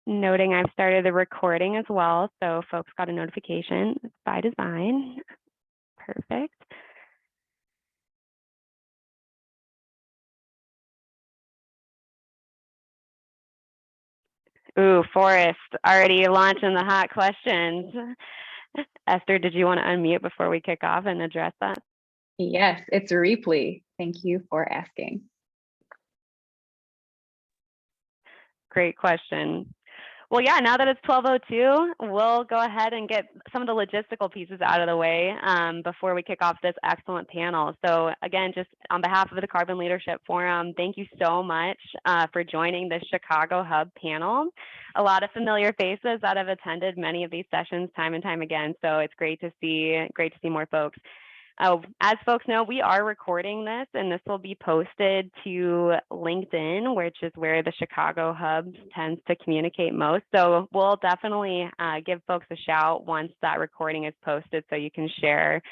noting I've started the recording as well, so folks got a notification. It's by design. Perfect. Ooh, Forrest, already launching the hot questions. Eszter, did you want to unmute before we kick off and address that? Yes, it's Rheaply. Thank you for asking. Great question. Well, yeah, now that it's 12:02, we'll go ahead and get some of the logistical pieces out of the way before we kick off this excellent panel. So again, just on behalf of the Carbon Leadership Forum, thank you so much for joining the Chicago Hub panel. A lot of familiar faces that have attended many of these sessions time and time again. So it's great to see more folks. As folks know, we are recording this, and this will be posted to LinkedIn, which is where the Chicago Hub tends to communicate most. So we'll definitely give folks a shout once that recording is posted so you can share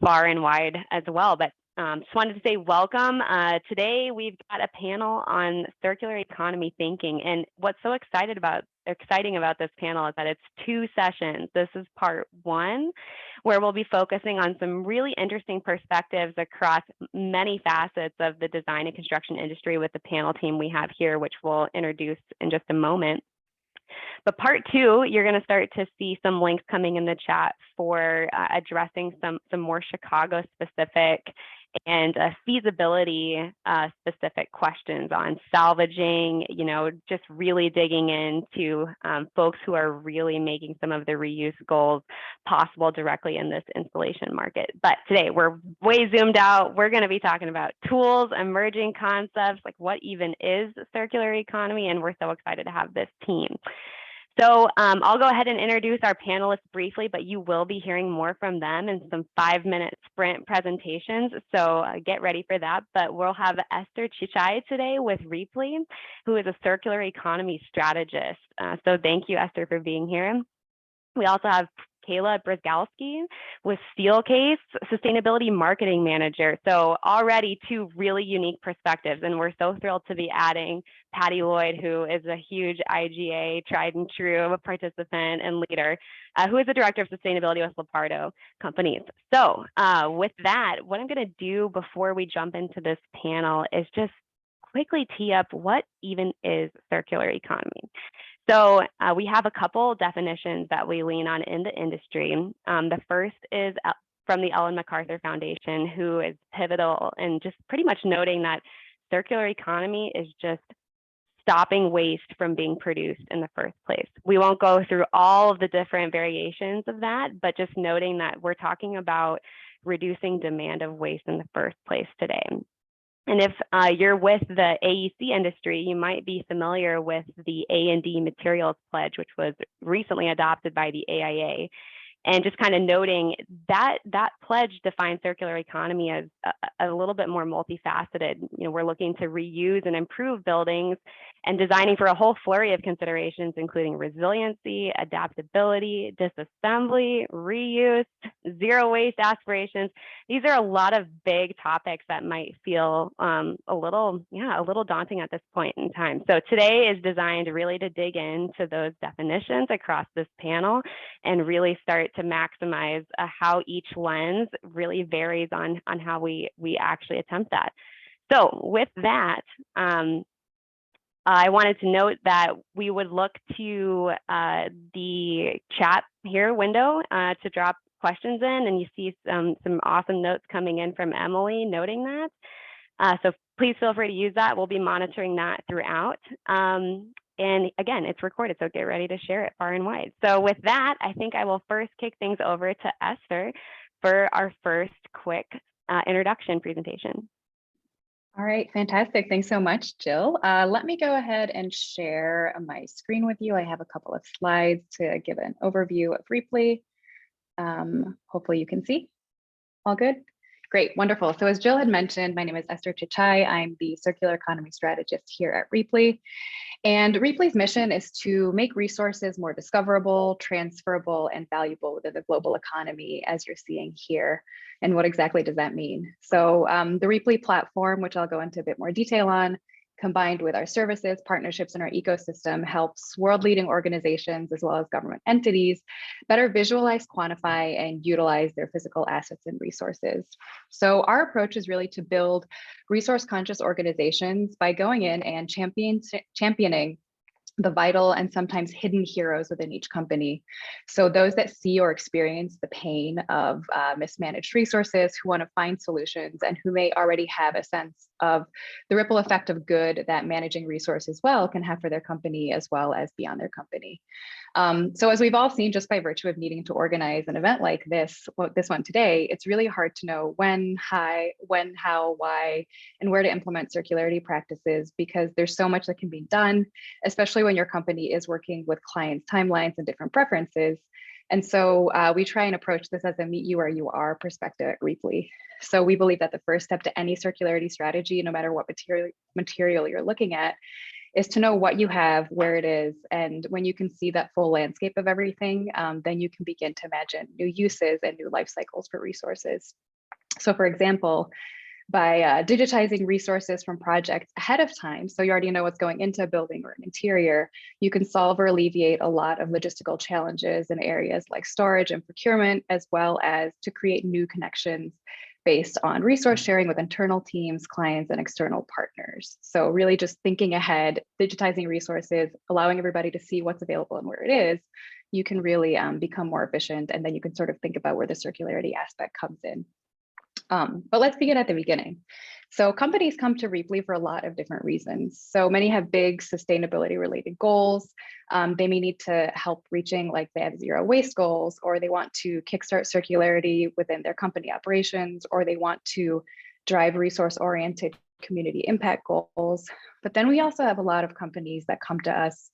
far and wide as well. But just wanted to say welcome. Today we've got a panel on circular economy thinking, and what's so exciting about this panel is that it's 2 sessions. This is part 1, where we'll be focusing on some really interesting perspectives across many facets of the design and construction industry with the panel team we have here, which we'll introduce in just a moment. But part 2, you're going to start to see some links coming in the chat for addressing some more Chicago specific and feasibility specific questions on salvaging, just really digging into folks who are really making some of the reuse goals possible directly in this installation market. But today we're way zoomed out. We're going to be talking about tools, emerging concepts, like what even is circular economy, and we're so excited to have this team. So I'll go ahead and introduce our panelists briefly, but you will be hearing more from them in some 5-minute sprint presentations. So get ready for that. But we'll have Eszter Csicsai today with Rheaply, who is a circular economy strategist. So thank you, Eszter, for being here. We also have Kaila Bryzgalski with Steelcase, Sustainability Marketing Manager. So already 2 really unique perspectives, and we're so thrilled to be adding Patty Lloyd, who is a huge IGA tried and true participant and leader, who is the Director of Sustainability with Leopardo companies. So with that, what I'm going to do before we jump into this panel is just quickly tee up what even is circular economy. So we have a couple definitions that we lean on in the industry. The first is from the Ellen MacArthur Foundation, who is pivotal and just pretty much noting that circular economy is just stopping waste from being produced in the first place. We won't go through all of the different variations of that, but just noting that we're talking about reducing demand of waste in the first place today. And if you're with the AEC industry, you might be familiar with the A&D Materials Pledge, which was recently adopted by the AIA. And just kind of noting that pledge defines circular economy as a little bit more multifaceted. We're looking to reuse and improve buildings and designing for a whole flurry of considerations, including resiliency, adaptability, disassembly, reuse, zero waste aspirations. These are a lot of big topics that might feel a little daunting at this point in time. So today is designed really to dig into those definitions across this panel and really start to maximize how each lens really varies on how we actually attempt that. So with that, I wanted to note that we would look to the chat here window to drop questions in, and you see some awesome notes coming in from Emily noting that. So please feel free to use that. We'll be monitoring that throughout. And again, it's recorded, so get ready to share it far and wide. So with that, I think I will first kick things over to Eszter for our first quick introduction presentation. All right, fantastic. Thanks so much, Jill. Let me go ahead and share my screen with you. I have a couple of slides to give an overview of Rheaply. Hopefully you can see. All good? Great, wonderful. So as Jill had mentioned, my name is Eszter Csicsai. I'm the circular economy strategist here at Rheaply. And Rheaply's mission is to make resources more discoverable, transferable, and valuable within the global economy, as you're seeing here. And what exactly does that mean? So the Rheaply platform, which I'll go into a bit more detail on, combined with our services, partnerships, and our ecosystem, helps world-leading organizations as well as government entities better visualize, quantify, and utilize their physical assets and resources. So our approach is really to build resource-conscious organizations by going in and championing the vital and sometimes hidden heroes within each company. So those that see or experience the pain of mismanaged resources, who want to find solutions, and who may already have a sense of the ripple effect of good that managing resources well can have for their company as well as beyond their company. So as we've all seen, just by virtue of needing to organize an event like this one today, it's really hard to know when, how, why, and where to implement circularity practices, because there's so much that can be done, especially when your company is working with clients' timelines and different preferences. And so we try and approach this as a meet you where you are perspective at Rheaply. So we believe that the first step to any circularity strategy, no matter what material you're looking at, is to know what you have, where it is, and when you can see that full landscape of everything, then you can begin to imagine new uses and new life cycles for resources. So for example, by digitizing resources from projects ahead of time, so you already know what's going into a building or an interior, you can solve or alleviate a lot of logistical challenges in areas like storage and procurement, as well as to create new connections based on resource sharing with internal teams, clients, and external partners. So really just thinking ahead, digitizing resources, allowing everybody to see what's available and where it is, you can really become more efficient, and then you can sort of think about where the circularity aspect comes in. But let's begin at the beginning. So companies come to Rheaply for a lot of different reasons. So many have big sustainability related goals. They may need to help reaching, like they have zero waste goals, or they want to kickstart circularity within their company operations, or they want to drive resource oriented community impact goals. But then we also have a lot of companies that come to us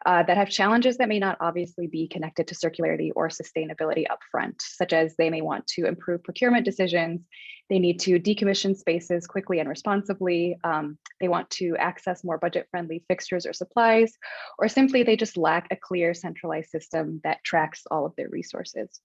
that have challenges that may not obviously be connected to circularity or sustainability upfront, such as they may want to improve procurement decisions, they need to decommission spaces quickly and responsibly, they want to access more budget-friendly fixtures or supplies, or simply they just lack a clear centralized system that tracks all of their resources.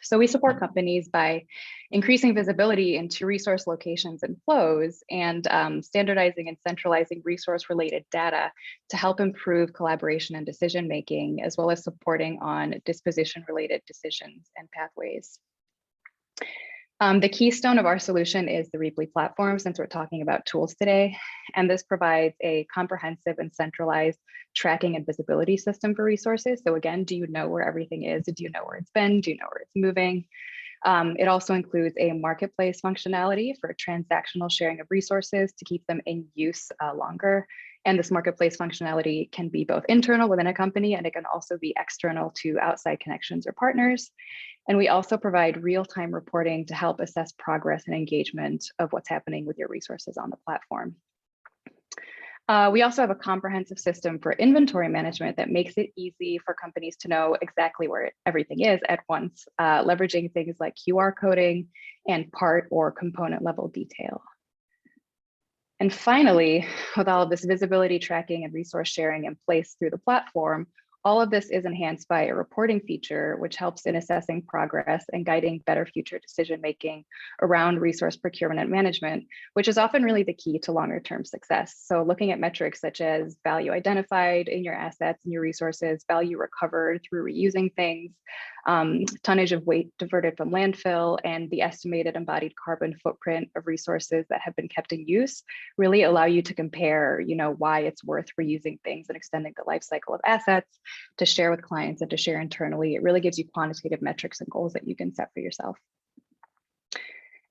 So we support companies by increasing visibility into resource locations and flows, and standardizing and centralizing resource-related data to help improve collaboration and decision-making, as well as supporting on disposition-related decisions and pathways. The keystone of our solution is the Rheaply platform, since we're talking about tools today. And this provides a comprehensive and centralized tracking and visibility system for resources. So again, do you know where everything is? Do you know where it's been? Do you know where it's moving? It also includes a marketplace functionality for transactional sharing of resources to keep them in use longer. And this marketplace functionality can be both internal within a company, and it can also be external to outside connections or partners. And we also provide real-time reporting to help assess progress and engagement of what's happening with your resources on the platform. We also have a comprehensive system for inventory management that makes it easy for companies to know exactly where everything is at once, leveraging things like QR coding and part or component level detail. And finally, with all of this visibility, tracking, and resource sharing in place through the platform, all of this is enhanced by a reporting feature, which helps in assessing progress and guiding better future decision-making around resource procurement and management, which is often really the key to longer-term success. So looking at metrics such as value identified in your assets and your resources, value recovered through reusing things, tonnage of waste diverted from landfill, and the estimated embodied carbon footprint of resources that have been kept in use really allow you to compare, why it's worth reusing things and extending the life cycle of assets, to share with clients and to share internally. It really gives you quantitative metrics and goals that you can set for yourself.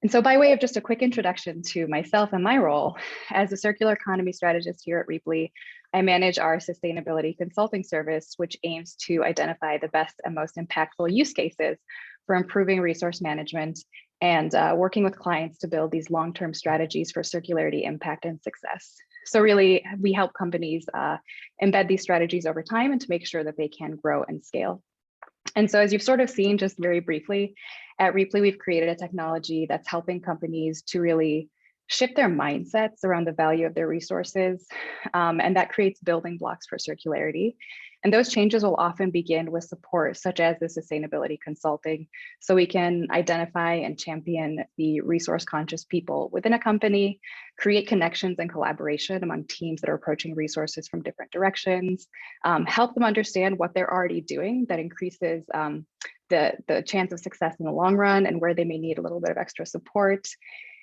And so by way of just a quick introduction to myself and my role, as a circular economy strategist here at Rheaply, I manage our sustainability consulting service, which aims to identify the best and most impactful use cases for improving resource management and working with clients to build these long-term strategies for circularity impact and success. So really, we help companies embed these strategies over time and to make sure that they can grow and scale. And so as you've sort of seen just very briefly, at Rheaply, we've created a technology that's helping companies to really shift their mindsets around the value of their resources. And that creates building blocks for circularity. And those changes will often begin with support, such as the sustainability consulting, so we can identify and champion the resource conscious people within a company, create connections and collaboration among teams that are approaching resources from different directions, help them understand what they're already doing that increases the chance of success in the long run and where they may need a little bit of extra support.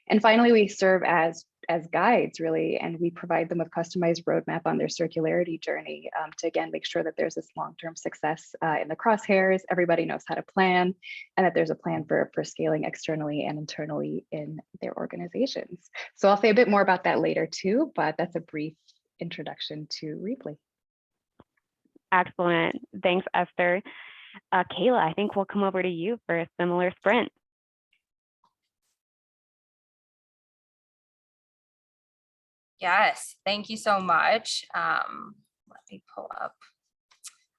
And finally, we serve as guides, really, and we provide them with customized roadmap on their circularity journey to, again, make sure that there's this long-term success in the crosshairs, everybody knows how to plan, and that there's a plan for scaling externally and internally in their organizations. So I'll say a bit more about that later too, but that's a brief introduction to Rheaply. Excellent. Thanks, Eszter. Kaila, I think we'll come over to you for a similar sprint. Yes, thank you so much. Let me pull up.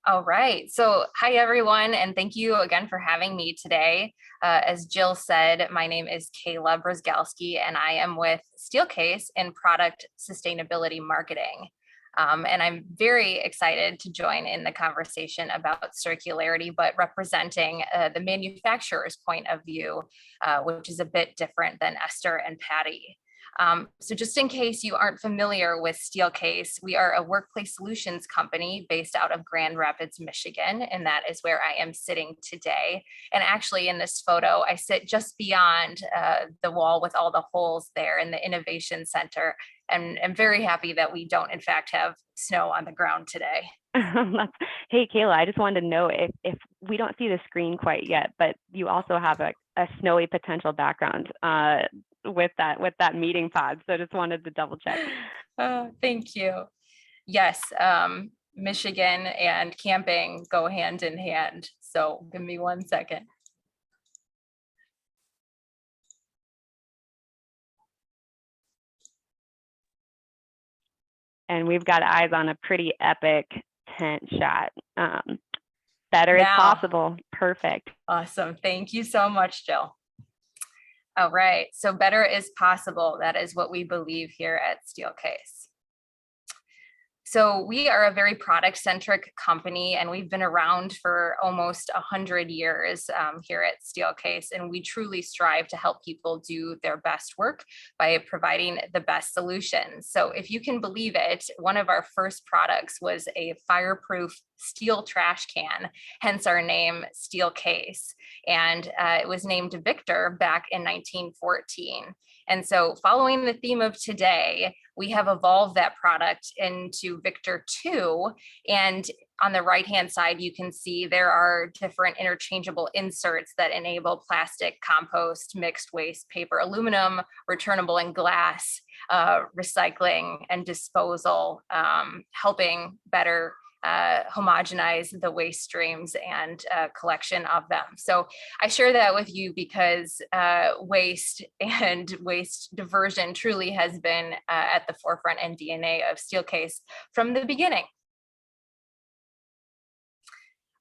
All right, so hi everyone, and thank you again for having me today. As Jill said, my name is Kaila Bryzgalski, and I am with Steelcase in product sustainability marketing. And I'm very excited to join in the conversation about circularity, but representing the manufacturer's point of view, which is a bit different than Eszter and Patty. So just in case you aren't familiar with Steelcase, we are a workplace solutions company based out of Grand Rapids, Michigan, and that is where I am sitting today. And actually in this photo, I sit just beyond the wall with all the holes there in the Innovation Center. And I'm very happy that we don't in fact have snow on the ground today. Hey, Kaila, I just wanted to know if we don't see the screen quite yet, but you also have a snowy potential background with that meeting pod. So just wanted to double check. Thank you. Yes, Michigan and camping go hand in hand. So give me 1 second. And we've got eyes on a pretty epic tent shot. Better is possible. Perfect. Awesome. Thank you so much, Jill. All right. So better is possible. That is what we believe here at Steelcase. So we are a very product-centric company, and we've been around for almost 100 years here at Steelcase, and we truly strive to help people do their best work by providing the best solutions. So if you can believe it, one of our first products was a fireproof steel trash can, hence our name Steelcase, and it was named Victor back in 1914. And so following the theme of today, we have evolved that product into Victor 2. And on the right-hand side, you can see there are different interchangeable inserts that enable plastic, compost, mixed waste, paper, aluminum, returnable, and glass recycling and disposal, helping better homogenize the waste streams and collection of them. So I share that with you because waste and waste diversion truly has been at the forefront and DNA of Steelcase from the beginning.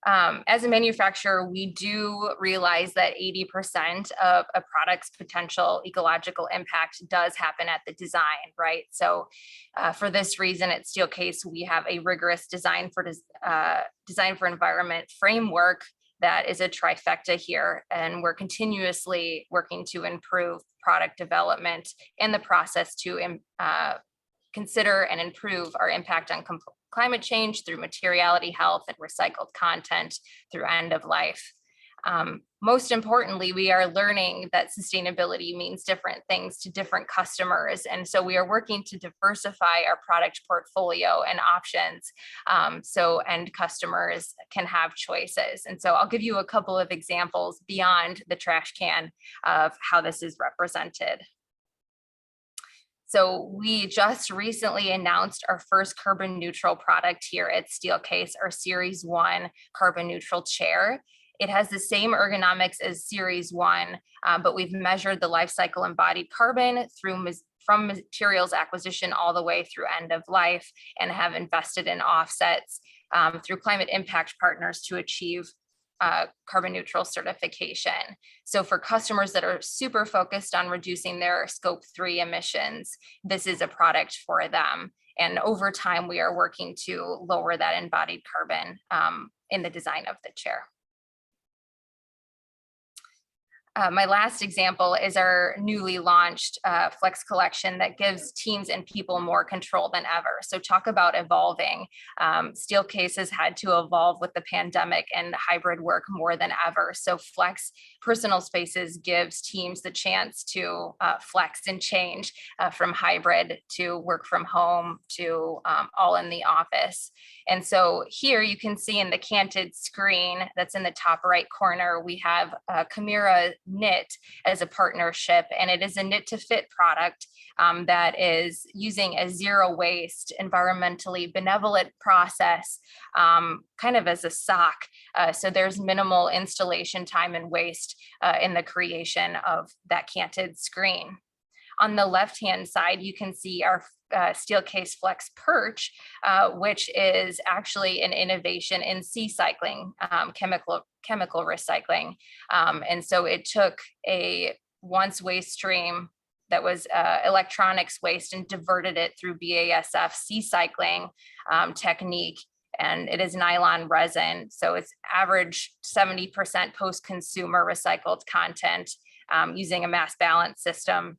As a manufacturer, we do realize that 80% of a product's potential ecological impact does happen at the design, right? So for this reason at Steelcase, we have a rigorous design for environment framework that is a trifecta here, and we're continuously working to improve product development and the process to consider and improve our impact on climate change through materiality, health, and recycled content through end of life. Most importantly, we are learning that sustainability means different things to different customers. And so we are working to diversify our product portfolio and options so end customers can have choices. And so I'll give you a couple of examples beyond the trash can of how this is represented. So we just recently announced our first carbon neutral product here at Steelcase, our Series 1 carbon neutral chair. It has the same ergonomics as Series 1, but we've measured the life cycle embodied carbon from materials acquisition all the way through end of life, and have invested in offsets through climate impact partners to achieve carbon neutral certification. So for customers that are super focused on reducing their scope 3 emissions, this is a product for them. And over time, we are working to lower that embodied carbon in the design of the chair. My last example is our newly launched Flex collection that gives teams and people more control than ever. So talk about evolving. Steelcase has had to evolve with the pandemic and hybrid work more than ever. So Flex personal spaces gives teams the chance to flex and change from hybrid to work from home to all in the office. And so here you can see in the canted screen that's in the top right corner, we have Chimera Knit as a partnership, and it is a knit to fit product that is using a zero waste, environmentally benevolent process, kind of as a sock. So there's minimal installation time and waste in the creation of that canted screen. On the left-hand side, you can see our Steelcase Flex Perch, which is actually an innovation in sea cycling, chemical recycling. And so it took a once waste stream that was electronics waste and diverted it through BASF sea cycling technique. And it is nylon resin. So it's average 70% post-consumer recycled content using a mass balance system.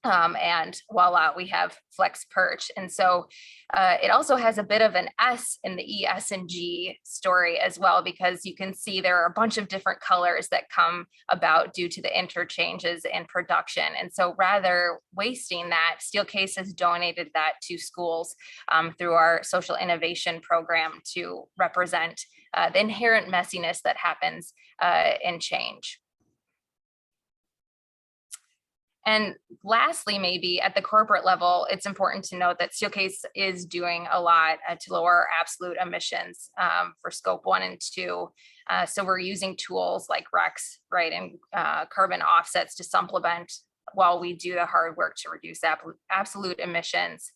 And voila, we have Flex Perch. And so it also has a bit of an S in the ES&G story as well, because you can see there are a bunch of different colors that come about due to the interchanges in production. And so rather wasting that, Steelcase has donated that to schools through our social innovation program to represent the inherent messiness that happens in change. And lastly, maybe at the corporate level, it's important to note that Steelcase is doing a lot to lower our absolute emissions for scope 1 and 2. So we're using tools like RECs, right, and carbon offsets to supplement while we do the hard work to reduce absolute emissions.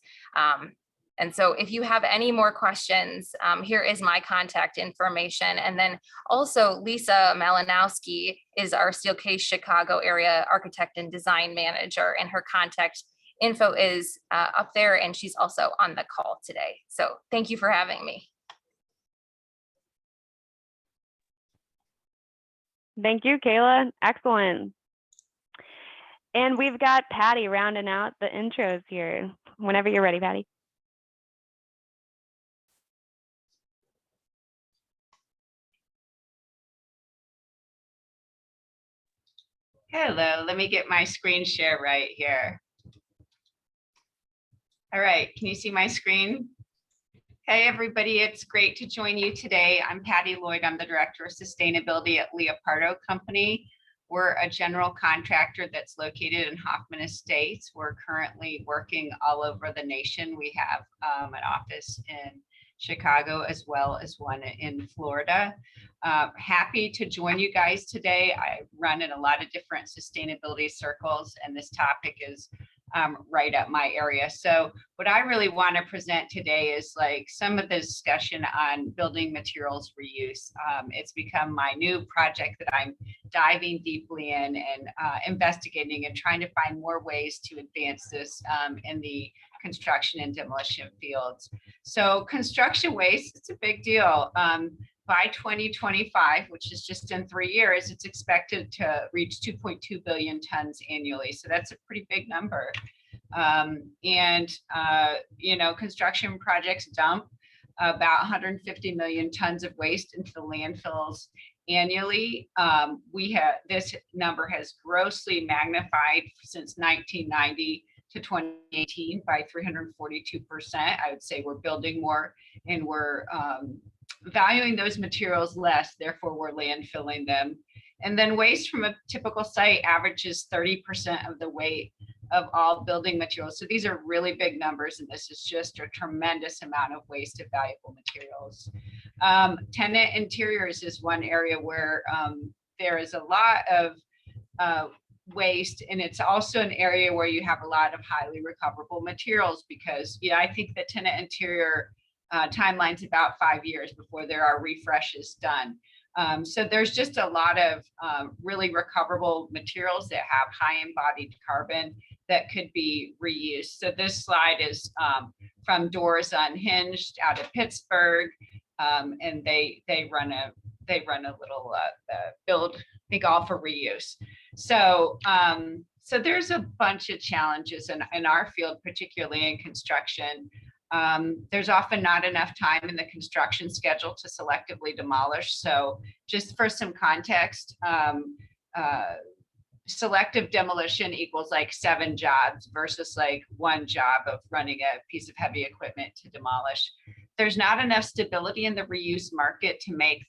And so if you have any more questions, here is my contact information. And then also Lisa Malinowski is our Steelcase Chicago area architect and design manager, and her contact info is up there, and she's also on the call today. So thank you for having me. Thank you, Kaila. Excellent. And we've got Patty rounding out the intros here. Whenever you're ready, Patty. Hello, let me get my screen share right here. All right, can you see my screen? Hey everybody, it's great to join you today. I'm Patty Lloyd, I'm the Director of Sustainability at Leopardo Company. We're a general contractor that's located in Hoffman Estates. We're currently working all over the nation. We have an office in Chicago as well as one in Florida. Happy to join you guys today. I run in a lot of different sustainability circles, and this topic is right up my area. So what I really want to present today is like some of the discussion on building materials reuse. It's become my new project that I'm diving deeply in and investigating and trying to find more ways to advance this in the construction and demolition fields. So construction waste, it's a big deal. By 2025, which is just in 3 years, it's expected to reach 2.2 billion tons annually. So that's a pretty big number. You know, construction projects dump about 150 million tons of waste into the landfills annually. This number has grossly magnified since 1990 to 2018 by 342%. I would say we're building more and we're valuing those materials less, therefore we're landfilling them. And then waste from a typical site averages 30% of the weight of all building materials. So these are really big numbers, and this is just a tremendous amount of waste of valuable materials. Tenant interiors is one area where there is a lot of waste, and it's also an area where you have a lot of highly recoverable materials, because I think the tenant interior timeline's about 5 years before there are refreshes done. So there's just a lot of really recoverable materials that have high embodied carbon that could be reused. So this slide is from Doors Unhinged out of Pittsburgh, and they run a little build, I think, all for reuse. So so there's a bunch of challenges in our field, particularly in construction. There's often not enough time in the construction schedule to selectively demolish. So just for some context, selective demolition equals like 7 jobs versus like 1 job of running a piece of heavy equipment to demolish. There's not enough stability in the reuse market to make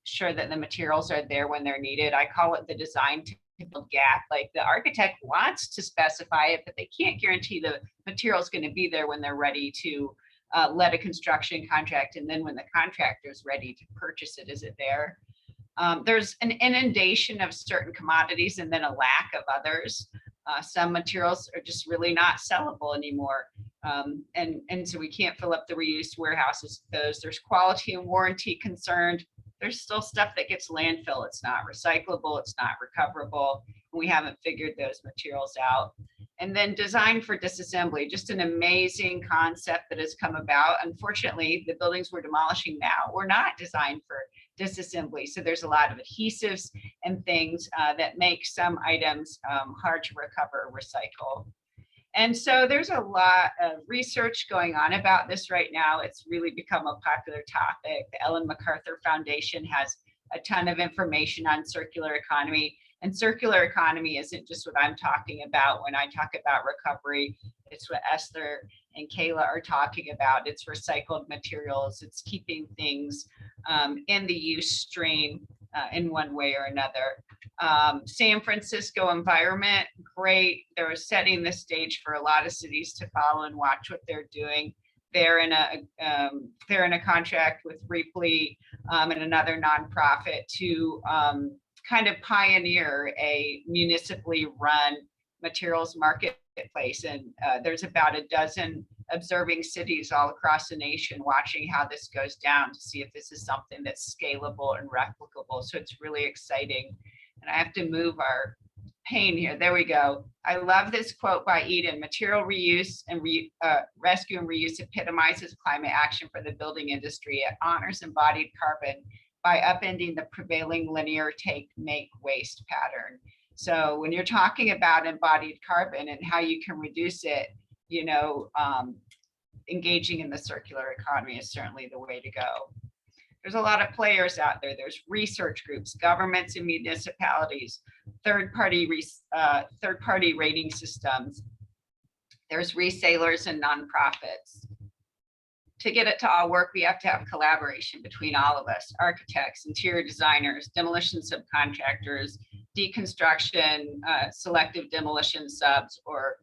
sure that the materials are there when they're needed. I call it the design to build gap. Like the architect wants to specify it, but they can't guarantee the material is going to be there when they're ready to let a construction contract. And then when the contractor is ready to purchase it, is it there? There's an inundation of certain commodities and then a lack of others. Some materials are just really not sellable anymore. And so we can't fill up the reuse warehouses with those. There's quality and warranty concerned. There's still stuff that gets landfill. It's not recyclable, it's not recoverable. And we haven't figured those materials out. And then design for disassembly, just an amazing concept that has come about. Unfortunately, the buildings we're demolishing now were not designed for disassembly. So there's a lot of adhesives and things that make some items hard to recover or recycle. And so there's a lot of research going on about this right now. It's really become a popular topic. The Ellen MacArthur Foundation has a ton of information on circular economy. And circular economy isn't just what I'm talking about when I talk about recovery. It's what Eszter and Kaila are talking about. It's recycled materials. It's keeping things in the use stream in one way or another. San Francisco environment, great. They're setting the stage for a lot of cities to follow and watch what they're doing. They're in a contract with Rheaply and another nonprofit to kind of pioneer a municipally run materials marketplace. And there's about a dozen observing cities all across the nation watching how this goes down to see if this is something that's scalable and replicable. So it's really exciting. And I have to move our pane here. There we go. I love this quote by Eden. Material reuse and rescue and reuse epitomizes climate action for the building industry. It honors embodied carbon by upending the prevailing linear take, make, waste pattern. So when you're talking about embodied carbon and how you can reduce it, you know, engaging in the circular economy is certainly the way to go. There's a lot of players out there. There's research groups, governments and municipalities, third-party rating systems. There's resellers and nonprofits. To get it to all work, we have to have collaboration between all of us, architects, interior designers, demolition subcontractors, deconstruction, selective demolition subs, or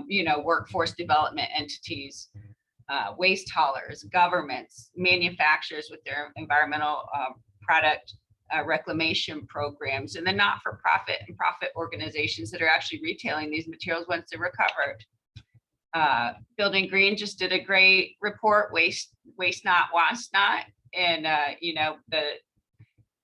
you know, workforce development entities, waste haulers, governments, manufacturers with their environmental product reclamation programs, and the not-for-profit and profit organizations that are actually retailing these materials once they're recovered. Building Green just did a great report, waste not, waste not. And, you know, the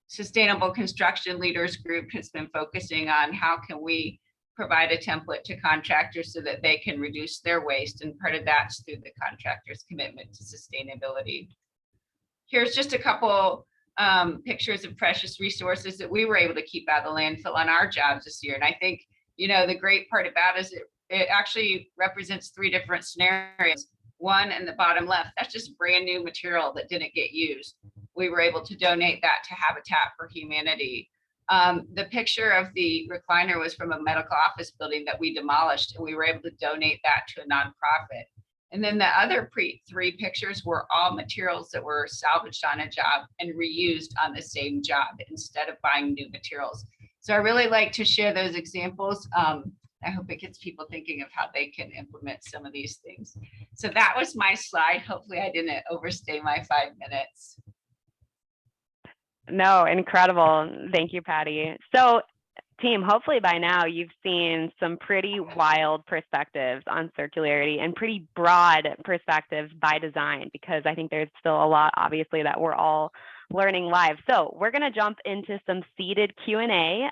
Sustainable Construction Leaders Group has been focusing on how can we provide a template to contractors so that they can reduce their waste. And part of that's through the contractor's commitment to sustainability. Here's just a couple pictures of precious resources that we were able to keep out of the landfill on our jobs this year. And I think, you know, the great part about it is it actually represents 3 different scenarios. One in the bottom left, that's just brand new material that didn't get used. We were able to donate that to Habitat for Humanity. The picture of the recliner was from a medical office building that we demolished, and we were able to donate that to a nonprofit. And then the other 3 pictures were all materials that were salvaged on a job and reused on the same job instead of buying new materials. So I really like to share those examples. I hope it gets people thinking of how they can implement some of these things. So that was my slide. Hopefully I didn't overstay my 5 minutes. No, incredible. Thank you, Patty. So team, hopefully by now you've seen some pretty wild perspectives on circularity and pretty broad perspectives by design, because I think there's still a lot, obviously, that we're all learning live. So we're going to jump into some seated Q&A.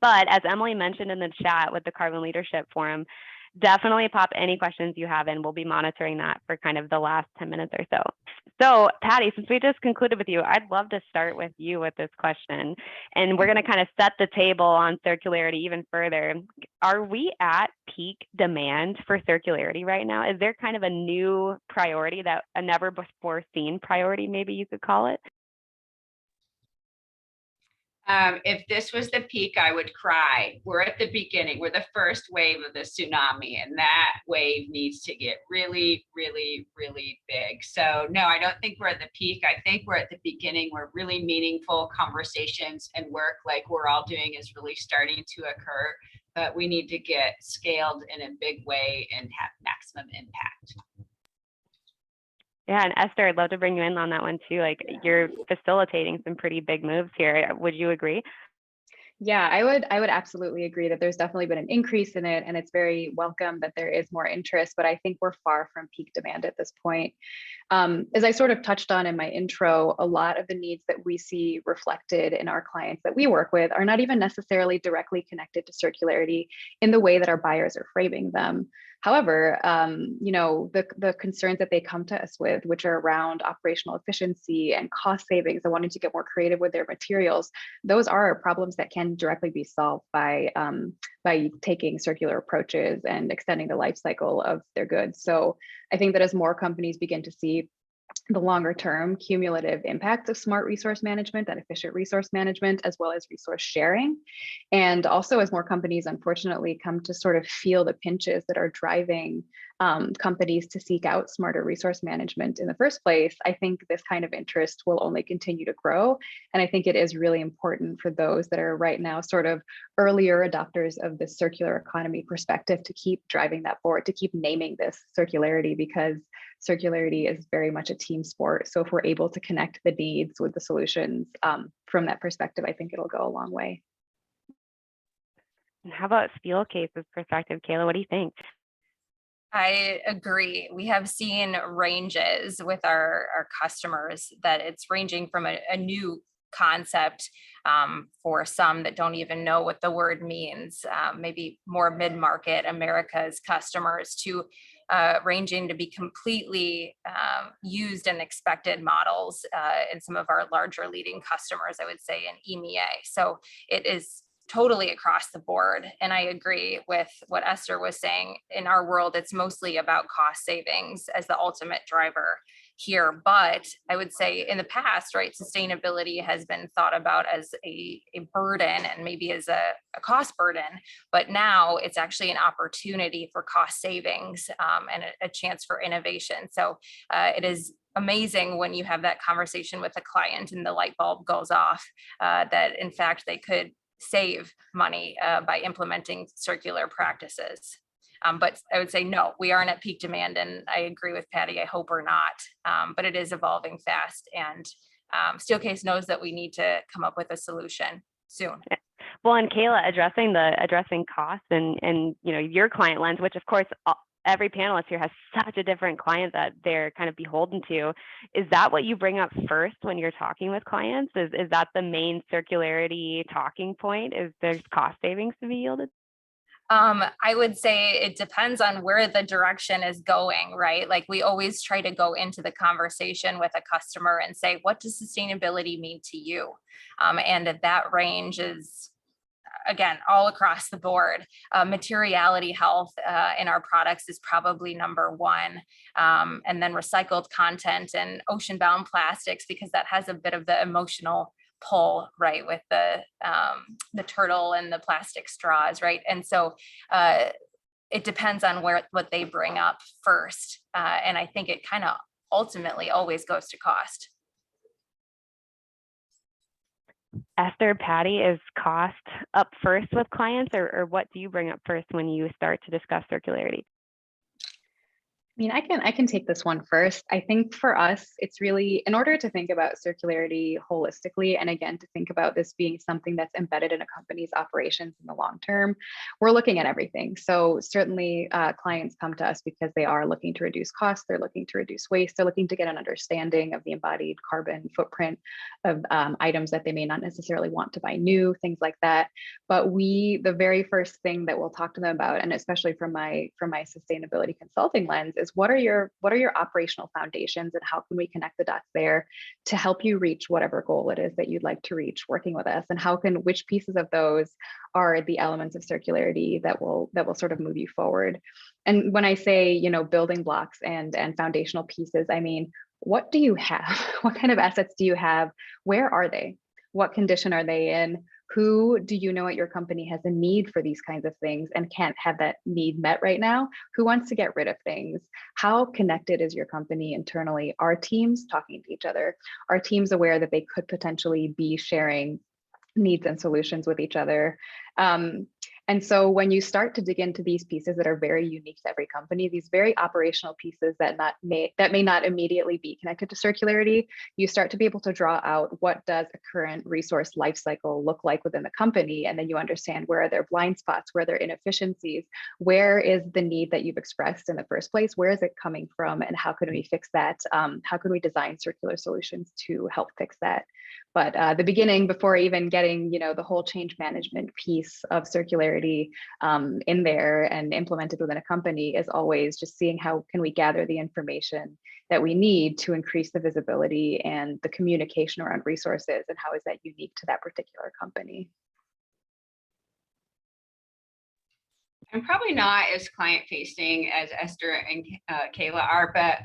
But as Emily mentioned in the chat with the Carbon Leadership Forum, definitely pop any questions you have in. We'll be monitoring that for kind of the last 10 minutes or so. So Patty, since we just concluded with you, I'd love to start with you with this question. And we're going to kind of set the table on circularity even further. Are we at peak demand for circularity right now? Is there kind of a new priority, that a never before seen priority, maybe you could call it? If this was the peak, I would cry. We're at the beginning. We're the first wave of the tsunami, and that wave needs to get really, really, really big. So no, I don't think we're at the peak. I think we're at the beginning where really meaningful conversations and work like we're all doing is really starting to occur. But we need to get scaled in a big way and have maximum impact. Yeah, and Eszter, I'd love to bring you in on that one too. Like, you're facilitating some pretty big moves here. Would you agree? Yeah, I would absolutely agree that there's definitely been an increase in it, and it's very welcome that there is more interest, but I think we're far from peak demand at this point. As I sort of touched on in my intro, a lot of the needs that we see reflected in our clients that we work with are not even necessarily directly connected to circularity in the way that our buyers are framing them. However, you know, the concerns that they come to us with, which are around operational efficiency and cost savings and wanting to get more creative with their materials, those are problems that can directly be solved by taking circular approaches and extending the life cycle of their goods. So I think that as more companies begin to see the longer term cumulative impacts of smart resource management and efficient resource management, as well as resource sharing. And also as more companies, unfortunately, come to sort of feel the pinches that are driving companies to seek out smarter resource management in the first place, I think this kind of interest will only continue to grow. And I think it is really important for those that are right now sort of earlier adopters of the circular economy perspective to keep driving that forward, to keep naming this circularity, because circularity is very much a team sport. So if we're able to connect the needs with the solutions from that perspective, I think it'll go a long way. And how about Steelcase's perspective, Kaila? What do you think? I agree. We have seen ranges with our customers that it's ranging from a new concept for some that don't even know what the word means, maybe more mid-market America's customers, to ranging to be completely used and expected models in some of our larger leading customers, I would say in EMEA. So it is totally across the board. And I agree with what Eszter was saying. In our world, it's mostly about cost savings as the ultimate driver here. But I would say in the past, right, sustainability has been thought about as a burden and maybe as a cost burden, but now it's actually an opportunity for cost savings and a chance for innovation. So it is amazing when you have that conversation with a client and the light bulb goes off that in fact they could save money by implementing circular practices. But I would say, no, we aren't at peak demand. And I agree with Patty, I hope we're not, but it is evolving fast. And Steelcase knows that we need to come up with a solution soon. Well, and Kaila, addressing costs and you know, your client lens, which of course, every panelist here has such a different client that they're kind of beholden to. Is that what you bring up first when you're talking with clients? Is that the main circularity talking point? Is there's cost savings to be yielded? I would say it depends on where the direction is going, right? Like we always try to go into the conversation with a customer and say, what does sustainability mean to you? And that range is, again, all across the board. Materiality health in our products is probably number one. And then recycled content and ocean-bound plastics, because that has a bit of the emotional pull, right, with the turtle and the plastic straws, right? And so it depends on what they bring up first. And I think it kind of ultimately always goes to cost. Eszter, Patty, is cost up first with clients, or what do you bring up first when you start to discuss circularity? mean, I can take this one first. I think for us, it's really in order to think about circularity holistically, and again, to think about this being something that's embedded in a company's operations in the long term, we're looking at everything. So certainly clients come to us because they are looking to reduce costs, they're looking to reduce waste, they're looking to get an understanding of the embodied carbon footprint of items that they may not necessarily want to buy new, things like that. But the very first thing that we'll talk to them about, and especially from my sustainability consulting lens, is what are your operational foundations, and how can we connect the dots there to help you reach whatever goal it is that you'd like to reach working with us, and which pieces of those are the elements of circularity that will sort of move you forward. And when I say, you know, building blocks and foundational pieces, I mean, what do you have? What kind of assets do you have? Where are they? What condition are they in? Who do you know at your company has a need for these kinds of things and can't have that need met right now? Who wants to get rid of things? How connected is your company internally? Are teams talking to each other? Are teams aware that they could potentially be sharing needs and solutions with each other? And so when you start to dig into these pieces that are very unique to every company, these very operational pieces that may not immediately be connected to circularity, you start to be able to draw out what does a current resource life cycle look like within the company. And then you understand where are their blind spots, where are their inefficiencies, where is the need that you've expressed in the first place, where is it coming from, and how can we fix that? How can we design circular solutions to help fix that? But the beginning, before even getting, you know, the whole change management piece of circularity in there and implemented within a company, is always just seeing how can we gather the information that we need to increase the visibility and the communication around resources, and how is that unique to that particular company. I'm probably not as client facing as Eszter and Kaila are, but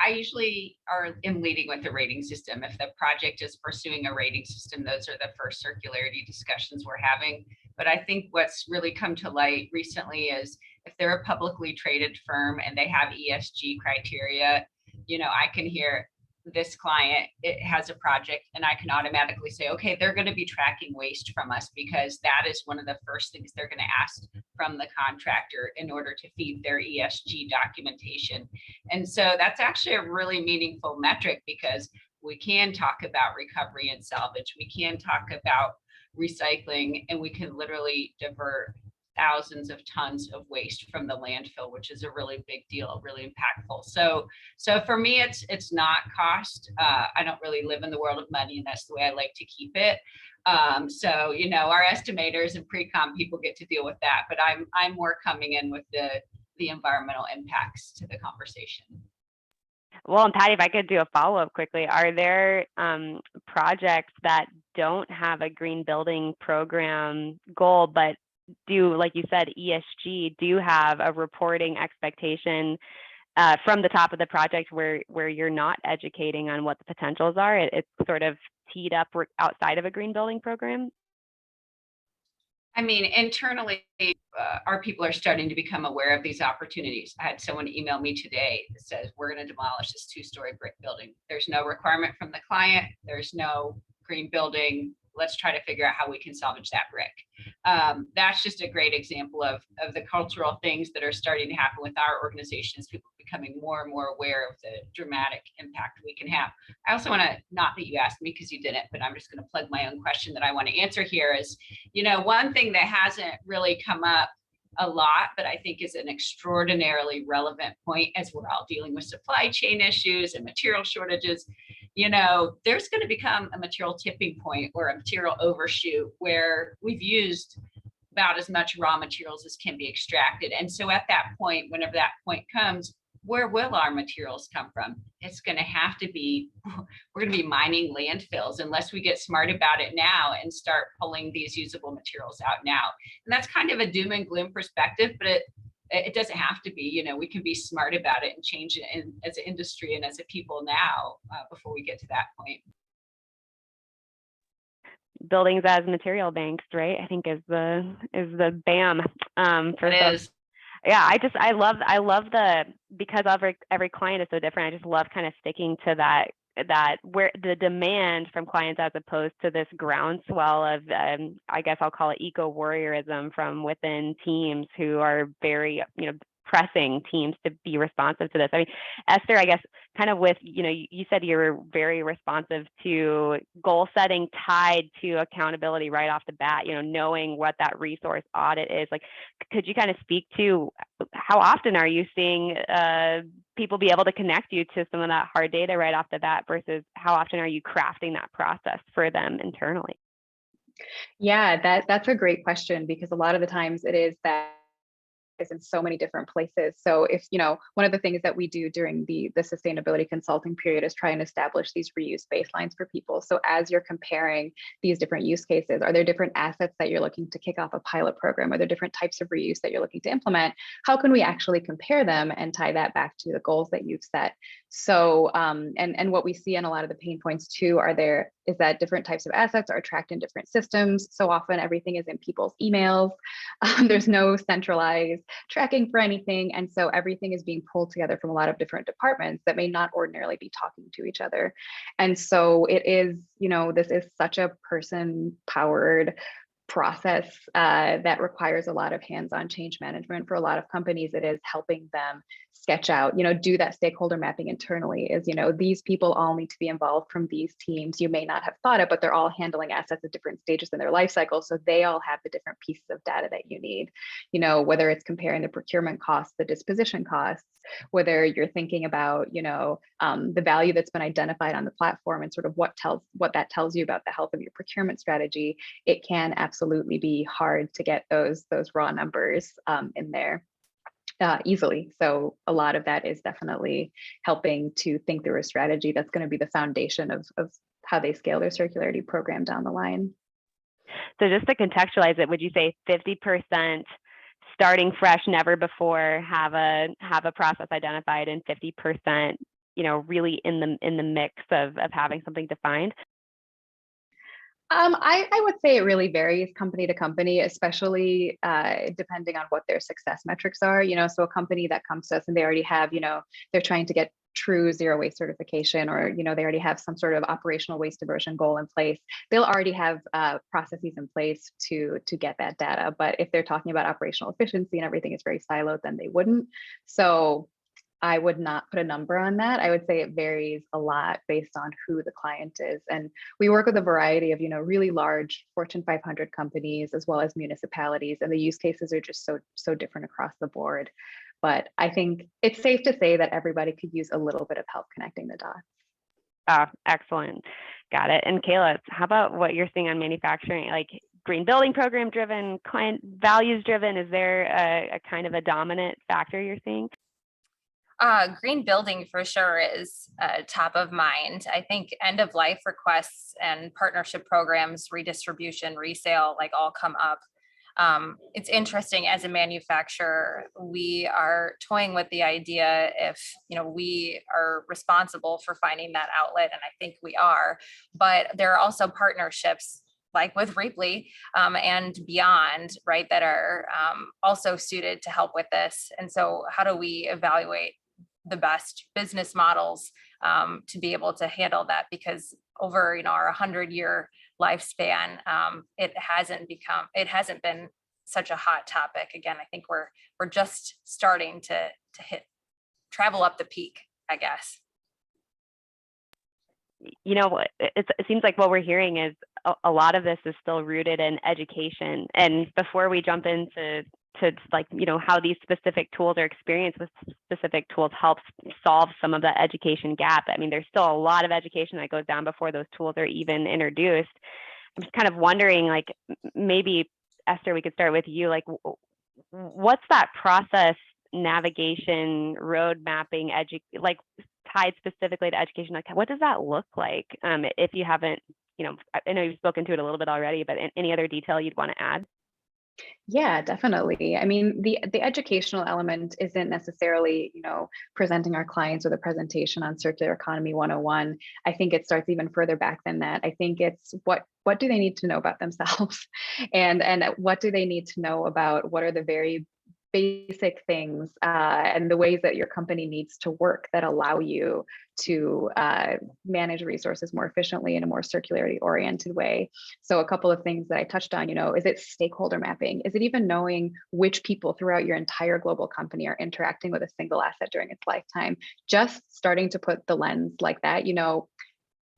I usually am leading with the rating system. If the project is pursuing a rating system, those are the first circularity discussions we're having. But I think what's really come to light recently is if they're a publicly traded firm and they have ESG criteria, you know, I can hear this client, it has a project, and I can automatically say, okay, they're going to be tracking waste from us, because that is one of the first things they're going to ask from the contractor in order to feed their ESG documentation. And so that's actually a really meaningful metric, because we can talk about recovery and salvage, we can talk about recycling, and we can literally divert thousands of tons of waste from the landfill, which is a really big deal, really impactful. So for me, it's not cost. I don't really live in the world of money, and that's the way I like to keep it. So, you know, our estimators and pre-com people get to deal with that, but I'm more coming in with the environmental impacts to the conversation. Well, and Patty, if I could do a follow-up quickly, are there projects that don't have a green building program goal, but do, like you said, ESG, do have a reporting expectation from the top of the project where you're not educating on what the potentials are? It's sort of teed up outside of a green building program? I mean, internally, our people are starting to become aware of these opportunities. I had someone email me today that says, we're going to demolish this 2-story brick building. There's no requirement from the client. There's no green building. Let's try to figure out how we can salvage that brick. That's just a great example of the cultural things that are starting to happen with our organizations, people becoming more and more aware of the dramatic impact we can have. I also want to, not that you asked me because you didn't, but I'm just going to plug my own question that I want to answer here is, you know, one thing that hasn't really come up a lot, but I think is an extraordinarily relevant point as we're all dealing with supply chain issues and material shortages. You know, there's going to become a material tipping point or a material overshoot where we've used about as much raw materials as can be extracted. And so at that point, whenever that point comes, where will our materials come from? It's going to have to be, we're going to be mining landfills unless we get smart about it now and start pulling these usable materials out now. And that's kind of a doom and gloom perspective, but it doesn't have to be. You know, we can be smart about it and change it as an industry and as a people now before we get to that point. Buildings as material banks, right? I think is the BAM for It is. Yeah, I love because every client is so different. I just love kind of sticking to that where the demand from clients as opposed to this groundswell of I guess I'll call it eco warriorism from within teams who are very, you know, pressing teams to be responsive to this? I mean, Eszter, I guess kind of with, you said you were very responsive to goal setting tied to accountability right off the bat, knowing what that resource audit is. Like, could you kind of speak to how often are you seeing people be able to connect you to some of that hard data right off the bat versus how often are you crafting that process for them internally? Yeah, that's a great question, because a lot of the times it is that is in so many different places. So if, one of the things that we do during the sustainability consulting period is try and establish these reuse baselines for people. So as you're comparing these different use cases, are there different assets that you're looking to kick off a pilot program? Are there different types of reuse that you're looking to implement? How can we actually compare them and tie that back to the goals that you've set? So, and what we see in a lot of the pain points too is that different types of assets are tracked in different systems. So often everything is in people's emails. There's no centralized tracking for anything. And so everything is being pulled together from a lot of different departments that may not ordinarily be talking to each other. And so it is, this is such a person-powered process that requires a lot of hands-on change management. For a lot of companies, it is helping them sketch out, do that stakeholder mapping internally is, these people all need to be involved from these teams. You may not have thought it, but they're all handling assets at different stages in their life cycle. So they all have the different pieces of data that you need, whether it's comparing the procurement costs, the disposition costs, whether you're thinking about, the value that's been identified on the platform and sort of what that tells you about the health of your procurement strategy. It can absolutely be hard to get those raw numbers in there easily. So a lot of that is definitely helping to think through a strategy that's going to be the foundation of how they scale their circularity program down the line. So just to contextualize it, would you say 50% starting fresh, never before have a process identified, and 50%, really in the mix of having something defined? I would say it really varies company to company, especially depending on what their success metrics are. So a company that comes to us and they already have, they're trying to get true zero waste certification, or they already have some sort of operational waste diversion goal in place. They'll already have processes in place to get that data. But if they're talking about operational efficiency and everything is very siloed, then they wouldn't. So I would not put a number on that. I would say it varies a lot based on who the client is. And we work with a variety of, really large Fortune 500 companies, as well as municipalities. And the use cases are just so different across the board. But I think it's safe to say that everybody could use a little bit of help connecting the dots. Excellent. Got it. And Kaila, how about what you're seeing on manufacturing? Like green building program driven, client values driven? Is there a kind of a dominant factor you're seeing? Green building for sure is top of mind. I think end of life requests and partnership programs, redistribution, resale, like all come up. It's interesting, as a manufacturer, we are toying with the idea if, we are responsible for finding that outlet, and I think we are, but there are also partnerships like with Rheaply and beyond, right, that are also suited to help with this. And so how do we evaluate the best business models to be able to handle that? Because over our 100-year lifespan, it hasn't been such a hot topic. Again, I think we're just starting to travel up the peak, I guess. It seems like what we're hearing is a lot of this is still rooted in education. And before we jump into how these specific tools or experience with specific tools helps solve some of the education gap. I mean, there's still a lot of education that goes down before those tools are even introduced. I'm just kind of wondering, maybe Eszter, we could start with you. What's that process navigation, road mapping, tied specifically to education? What does that look like? If you haven't, I know you've spoken to it a little bit already, but any other detail you'd want to add? Yeah, definitely. I mean, the educational element isn't necessarily, presenting our clients with a presentation on circular economy 101. I think it starts even further back than that. I think it's what do they need to know about themselves, and what do they need to know about what are the very basic things and the ways that your company needs to work that allow you to manage resources more efficiently in a more circularity oriented way. So a couple of things that I touched on, is it stakeholder mapping? Is it even knowing which people throughout your entire global company are interacting with a single asset during its lifetime? Just starting to put the lens like that,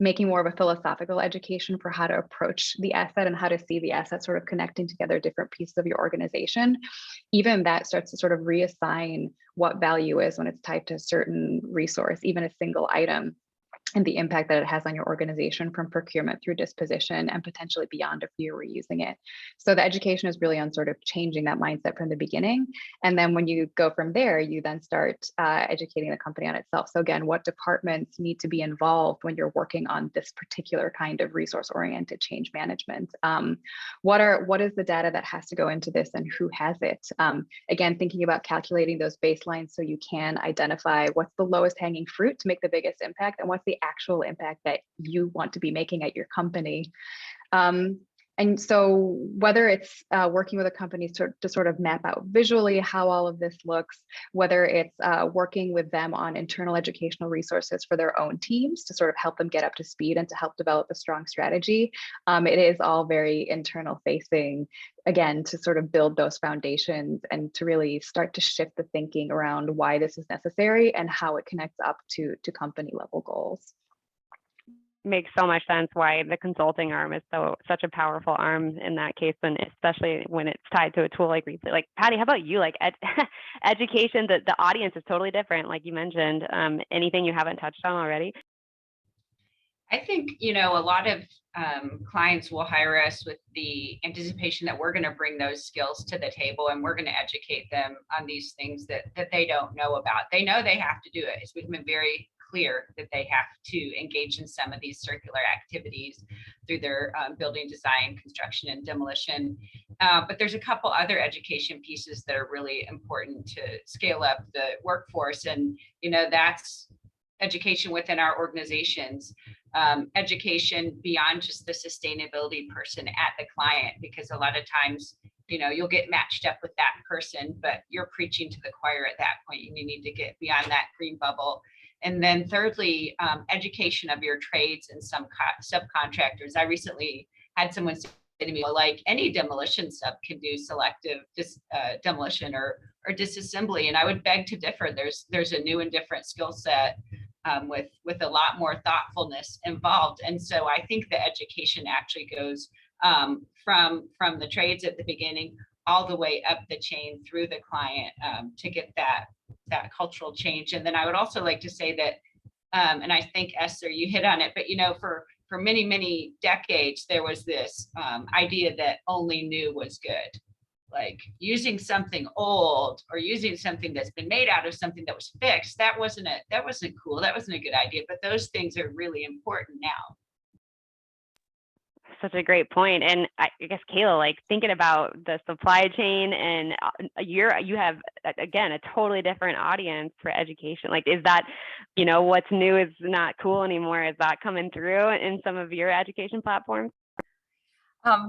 making more of a philosophical education for how to approach the asset and how to see the asset sort of connecting together different pieces of your organization. Even that starts to sort of reassign what value is when it's tied to a certain resource, even a single item, and the impact that it has on your organization from procurement through disposition and potentially beyond if you're reusing it. So the education is really on sort of changing that mindset from the beginning. And then when you go from there, you then start educating the company on itself. So again, what departments need to be involved when you're working on this particular kind of resource-oriented change management? What is the data that has to go into this and who has it? Again, thinking about calculating those baselines so you can identify what's the lowest hanging fruit to make the biggest impact and what's the actual impact that you want to be making at your company. And so whether it's working with a company to sort of map out visually how all of this looks, whether it's working with them on internal educational resources for their own teams to sort of help them get up to speed and to help develop a strong strategy, it is all very internal facing, again, to sort of build those foundations and to really start to shift the thinking around why this is necessary and how it connects up to company level goals. Makes so much sense why the consulting arm is such a powerful arm in that case, and especially when it's tied to a tool like Rheaply. Like Patty, how about you? Like education, the audience is totally different, like you mentioned. Anything you haven't touched on already? I think, a lot of clients will hire us with the anticipation that we're going to bring those skills to the table and we're going to educate them on these things that they don't know about. They know they have to do it. It's been very clear that they have to engage in some of these circular activities through their building design, construction, and demolition. But there's a couple other education pieces that are really important to scale up the workforce. And, that's education within our organizations, education beyond just the sustainability person at the client, because a lot of times, you'll get matched up with that person, but you're preaching to the choir at that point, and you need to get beyond that green bubble. And then thirdly, education of your trades and some subcontractors. I recently had someone say to me, like, any demolition sub can do selective demolition or disassembly. And I would beg to differ. There's a new and different skill set with a lot more thoughtfulness involved. And so I think the education actually goes from the trades at the beginning all the way up the chain through the client to get that cultural change. And then I would also like to say that, and I think Eszter, you hit on it, but for many, many decades, there was this idea that only new was good. Like using something old or using something that's been made out of something that was fixed, that wasn't cool. That wasn't a good idea, but those things are really important now. Such a great point. And I guess, Kaila, like thinking about the supply chain and you have, again, a totally different audience for education. Like, is that, what's new is not cool anymore? Is that coming through in some of your education platforms?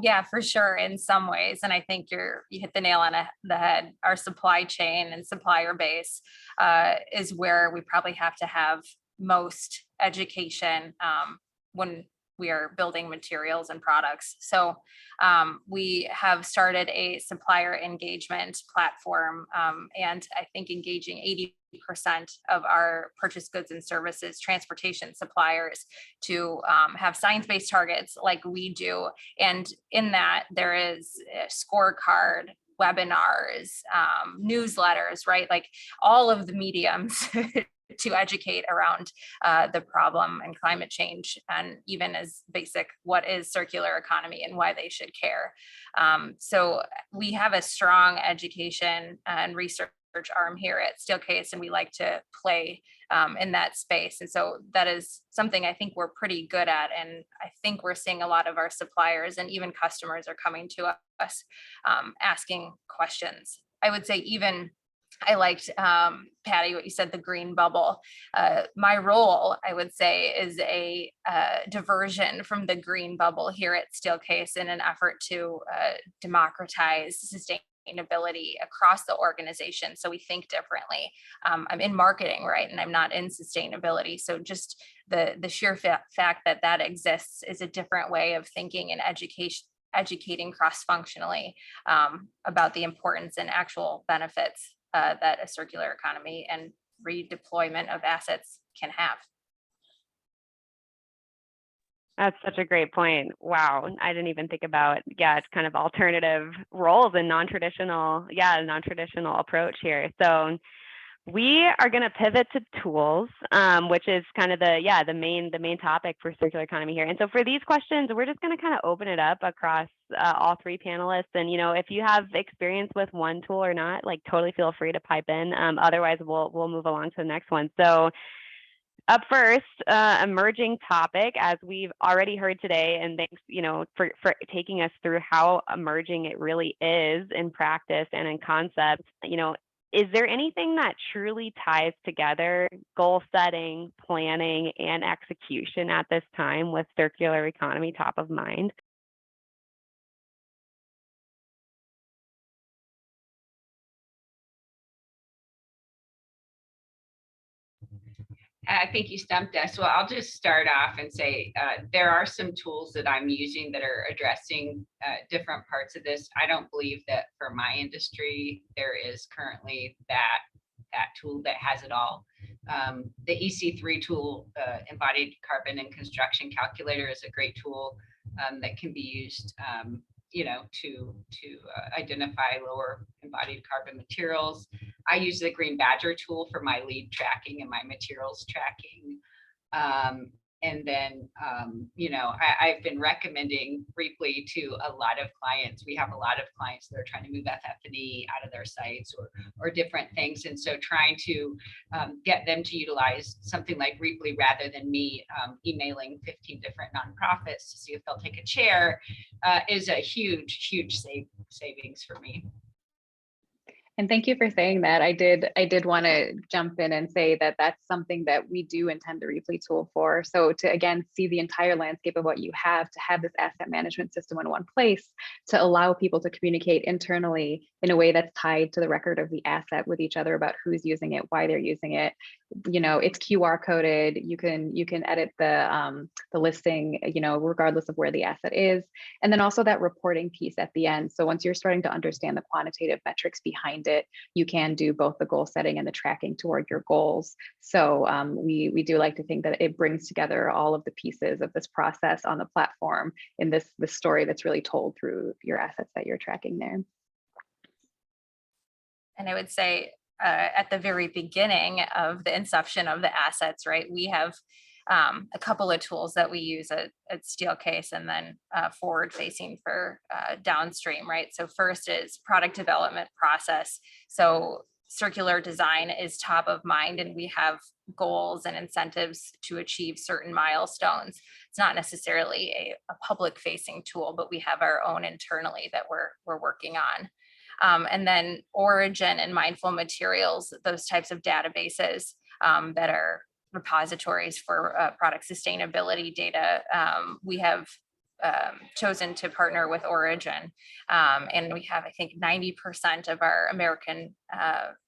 Yeah, for sure, in some ways. And I think you hit the nail on the head. Our supply chain and supplier base is where we probably have to have most education when we are building materials and products. So we have started a supplier engagement platform, and I think engaging 80% of our purchased goods and services transportation suppliers to have science-based targets like we do. And in that, there is a scorecard, webinars, newsletters, right? Like all of the mediums to educate around the problem and climate change, and even as basic, what is circular economy and why they should care. So we have a strong education and research arm here at Steelcase, and we like to play in that space. And so that is something I think we're pretty good at. And I think we're seeing a lot of our suppliers and even customers are coming to us asking questions. I would say even I liked, Patty, what you said, the green bubble. My role, I would say, is a diversion from the green bubble here at Steelcase in an effort to democratize sustainability across the organization. So we think differently. I'm in marketing, right? And I'm not in sustainability. So just the sheer fact that that exists is a different way of thinking and educating cross-functionally about the importance and actual benefits that a circular economy and redeployment of assets can have. That's such a great point. Wow. I didn't even think about, it's kind of alternative roles and non-traditional approach here. So we are going to pivot to tools, which is kind of the main topic for circular economy here. And so for these questions, we're just going to kind of open it up across all three panelists. And, if you have experience with one tool or not, like totally feel free to pipe in. Otherwise, we'll move along to the next one. So up first, emerging topic, as we've already heard today, and thanks, for taking us through how emerging it really is in practice and in concept. Is there anything that truly ties together goal setting, planning, and execution at this time with circular economy top of mind? I think you stumped us. Well, I'll just start off and say there are some tools that I'm using that are addressing different parts of this. I don't believe that for my industry, there is currently that tool that has it all. The EC3 tool, Embodied Carbon and Construction Calculator, is a great tool that can be used to identify lower embodied carbon materials. I use the Green Badger tool for my lead tracking and my materials tracking. And then, I've been recommending Rheaply to a lot of clients. We have a lot of clients that are trying to move FF&E out of their sites or different things. And so trying to get them to utilize something like Rheaply rather than me emailing 15 different nonprofits to see if they'll take a chair is a huge, huge savings for me. And thank you for saying that. I did want to jump in and say that that's something that we do intend the Rheaply tool for. So to, again, see the entire landscape of what you have, to have this asset management system in one place, to allow people to communicate internally in a way that's tied to the record of the asset with each other about who's using it, why they're using it. It's QR coded. You can edit the listing, regardless of where the asset is. And then also that reporting piece at the end. So once you're starting to understand the quantitative metrics behind it, you can do both the goal setting and the tracking toward your goals. So we do like to think that it brings together all of the pieces of this process on the platform in this story that's really told through your assets that you're tracking there. And I would say at the very beginning of the inception of the assets, right, we have a couple of tools that we use at Steelcase, and then forward facing for downstream, right? So first is product development process. So circular design is top of mind, and we have goals and incentives to achieve certain milestones. It's not necessarily a public facing tool, but we have our own internally that we're working on. And then origin and mindful materials, those types of databases that are repositories for product sustainability data. We have chosen to partner with Origin, and we have, I think, 90% of our American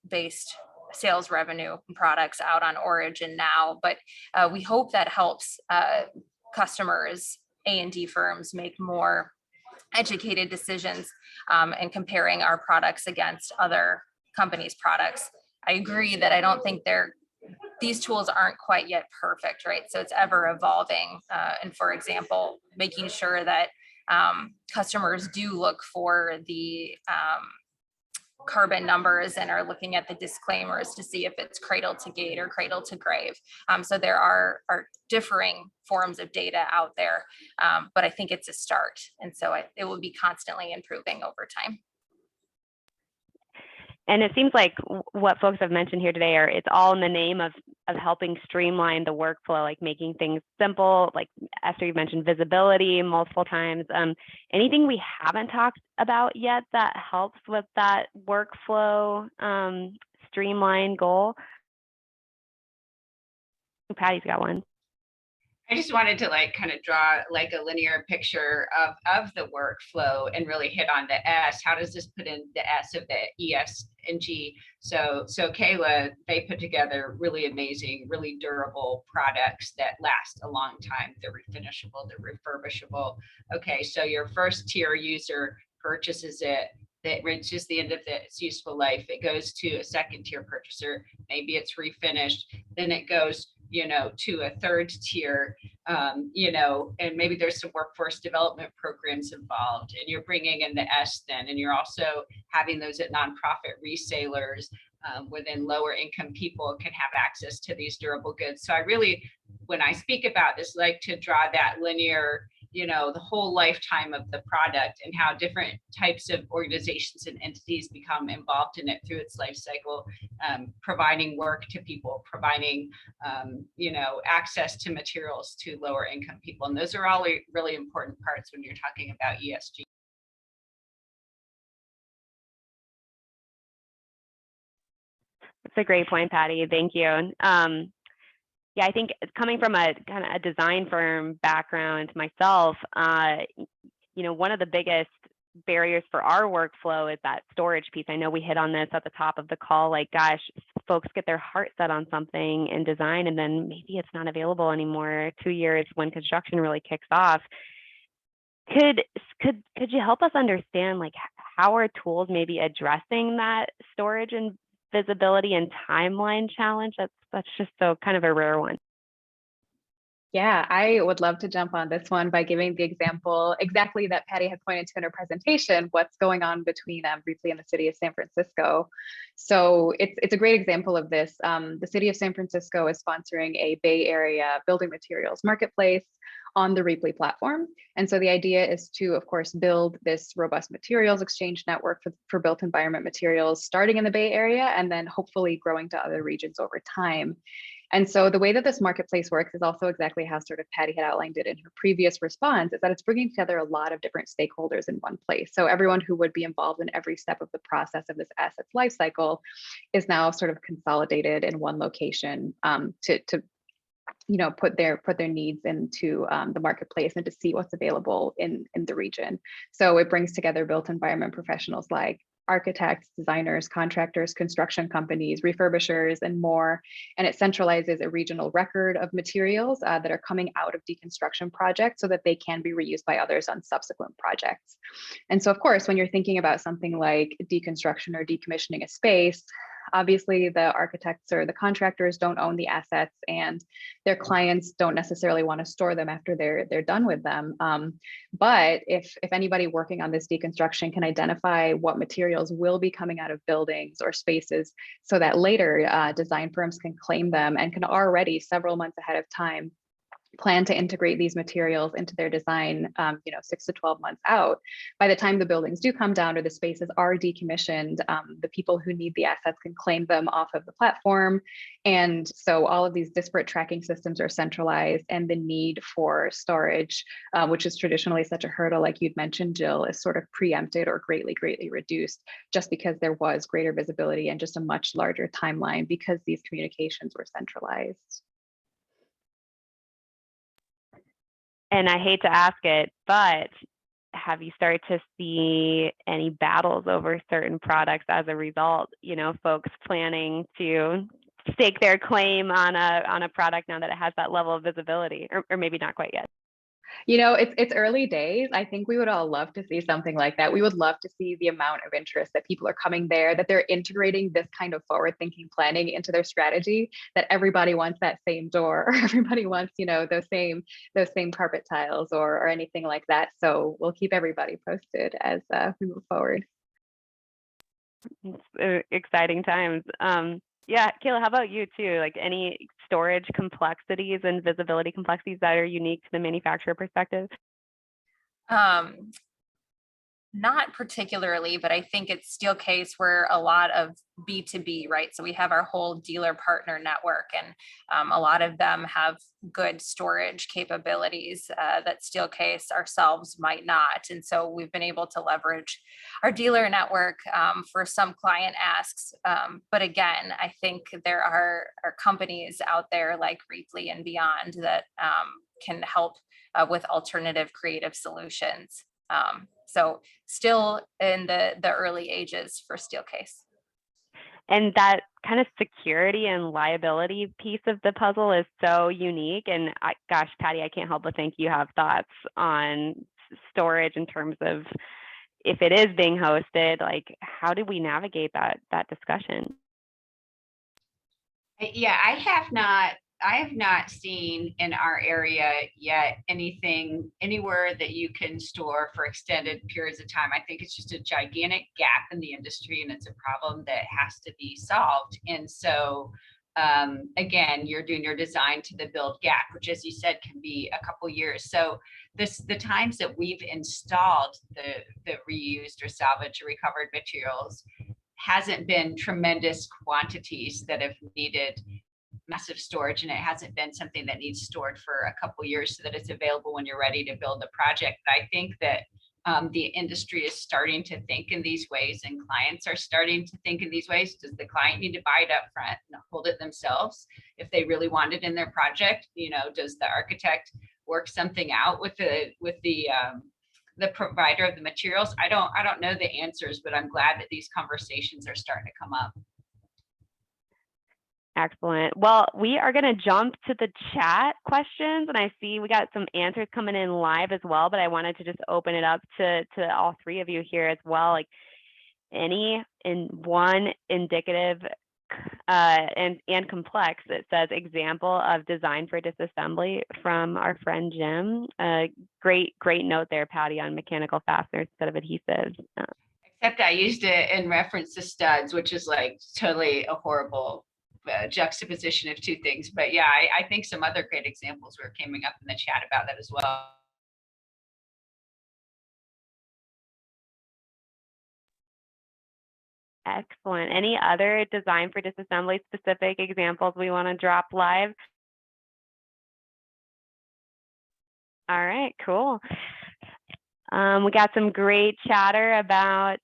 based sales revenue products out on Origin now, but we hope that helps customers, A&D firms, make more educated decisions and comparing our products against other companies' products. I agree that I don't think these tools aren't quite yet perfect, right? So it's ever evolving. And for example, making sure that customers do look for the carbon numbers and are looking at the disclaimers to see if it's cradle to gate or cradle to grave. So there are differing forms of data out there, but I think it's a start. And so it will be constantly improving over time. And it seems like what folks have mentioned here today it's all in the name of helping streamline the workflow, like making things simple. Like Eszter, you've mentioned visibility multiple times. Anything we haven't talked about yet that helps with that workflow streamline goal? Patty's got one. I just wanted to like kind of draw like a linear picture of the workflow and really hit on the S. How does this put in the S of the ES and G? So Kaila, they put together really amazing, really durable products that last a long time. They're refinishable, they're refurbishable. Okay, so your first tier user purchases it, that reaches the end of its useful life. It goes to a second tier purchaser. Maybe it's refinished. Then it goes, to a third tier, and maybe there's some workforce development programs involved, and you're bringing in the S then, and you're also having those at nonprofit resellers within lower income people can have access to these durable goods. So I really, when I speak about this, like to draw that linear, the whole lifetime of the product and how different types of organizations and entities become involved in it through its life cycle, providing work to people, providing, access to materials to lower income people. And those are all really important parts when you're talking about ESG. That's a great point, Patty. Thank you. Yeah, I think coming from a kind of a design firm background myself, one of the biggest barriers for our workflow is that storage piece. I know we hit on this at the top of the call, like, gosh, folks get their heart set on something in design and then maybe it's not available anymore 2 years when construction really kicks off. Could you help us understand, like, how are tools maybe addressing that storage and visibility and timeline challenge? That's just so kind of a rare one. Yeah, I would love to jump on this one by giving the example exactly that Patty had pointed to in her presentation, what's going on between Rheaply and the city of San Francisco. So it's a great example of this. The city of San Francisco is sponsoring a Bay Area building materials marketplace on the Rheaply platform. And so the idea is to, of course, build this robust materials exchange network for built environment materials, starting in the Bay Area and then hopefully growing to other regions over time. And so the way that this marketplace works is also exactly how sort of Patty had outlined it in her previous response, is that it's bringing together a lot of different stakeholders in one place. So everyone who would be involved in every step of the process of this asset's life cycle is now sort of consolidated in one location to put their needs into the marketplace and to see what's available in the region. So it brings together built environment professionals like architects, designers, contractors, construction companies, refurbishers, and more. And it centralizes a regional record of materials that are coming out of deconstruction projects so that they can be reused by others on subsequent projects. And so, of course, when you're thinking about something like deconstruction or decommissioning a space, obviously the architects or the contractors don't own the assets and their clients don't necessarily want to store them after they're done with them. But if anybody working on this deconstruction can identify what materials will be coming out of buildings or spaces so that later design firms can claim them and can already several months ahead of time plan to integrate these materials into their design, 6 to 12 months out. By the time the buildings do come down or the spaces are decommissioned, the people who need the assets can claim them off of the platform. And so all of these disparate tracking systems are centralized, and the need for storage, which is traditionally such a hurdle, like you'd mentioned, Jill, is sort of preempted or greatly reduced just because there was greater visibility and just a much larger timeline because these communications were centralized. And I hate to ask it, but have you started to see any battles over certain products as a result? Folks planning to stake their claim on a product now that it has that level of visibility, or maybe not quite yet. It's early days. I think we would all love to see something like that. We would love to see the amount of interest that people are coming there, that they're integrating this kind of forward-thinking planning into their strategy, that everybody wants that same door, or everybody wants, those same carpet tiles or anything like that. So we'll keep everybody posted as we move forward. It's exciting times. Yeah, Kaila, how about you too? Like any storage complexities and visibility complexities that are unique to the manufacturer perspective? not particularly, but I think it's Steelcase, we're a lot of B2B, right? So we have our whole dealer partner network, and a lot of them have good storage capabilities that Steelcase ourselves might not. And so we've been able to leverage our dealer network for some client asks. But again, I think there are companies out there like Rheaply and beyond that can help with alternative creative solutions. So still in the early ages for Steelcase. And that kind of security and liability piece of the puzzle is so unique. And gosh, Patty, I can't help but think you have thoughts on storage in terms of if it is being hosted, like how do we navigate that discussion? Yeah, I have not seen in our area yet anything anywhere that you can store for extended periods of time. I think it's just a gigantic gap in the industry, and it's a problem that has to be solved. And so again, you're doing your design to the build gap, which, as you said, can be a couple years. So the times that we've installed the reused or salvaged or recovered materials hasn't been tremendous quantities that have needed massive storage, and it hasn't been something that needs stored for a couple years so that it's available when you're ready to build the project. But I think that the industry is starting to think in these ways, and clients are starting to think in these ways. Does the client need to buy it up front and hold it themselves if they really want it in their project? You know, does the architect work something out with the provider of the materials? I don't know the answers, but I'm glad that these conversations are starting to come up. Excellent. Well, we are going to jump to the chat questions, and I see we got some answers coming in live as well, but I wanted to just open it up to all three of you here as well. Like any in one indicative and complex, it says example of design for disassembly from our friend Jim. Great note there, Patty, on mechanical fasteners instead of adhesives. Except I used it in reference to studs, which is like totally a horrible juxtaposition of two things. But yeah, I think some other great examples were coming up in the chat about that as well. Excellent. Any other design for disassembly specific examples we want to drop live? All right, cool. We got some great chatter about,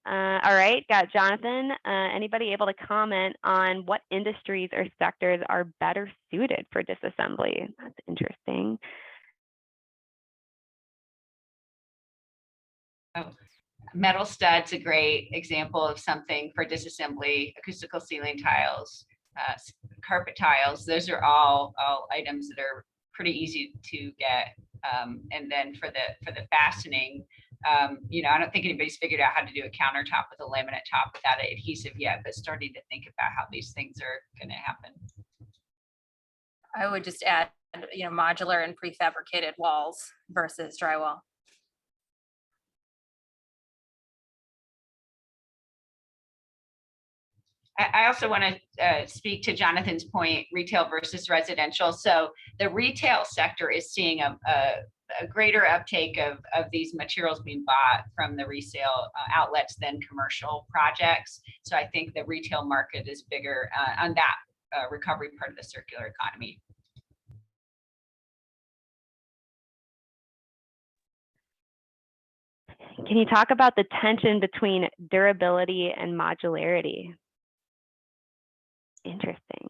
all right, got Jonathan. Anybody able to comment on what industries or sectors are better suited for disassembly? That's interesting. Oh, metal studs, a great example of something for disassembly. Acoustical ceiling tiles, carpet tiles. Those are all items that are pretty easy to get. And then for the fastening, you know, I don't think anybody's figured out how to do a countertop with a laminate top without an adhesive yet, but starting to think about how these things are going to happen. I would just add, you know, modular and prefabricated walls versus drywall. I also want to speak to Jonathan's point, retail versus residential. So the retail sector is seeing a greater uptake of these materials being bought from the resale outlets than commercial projects. So I think the retail market is bigger on that recovery part of the circular economy. Can you talk about the tension between durability and modularity? Interesting.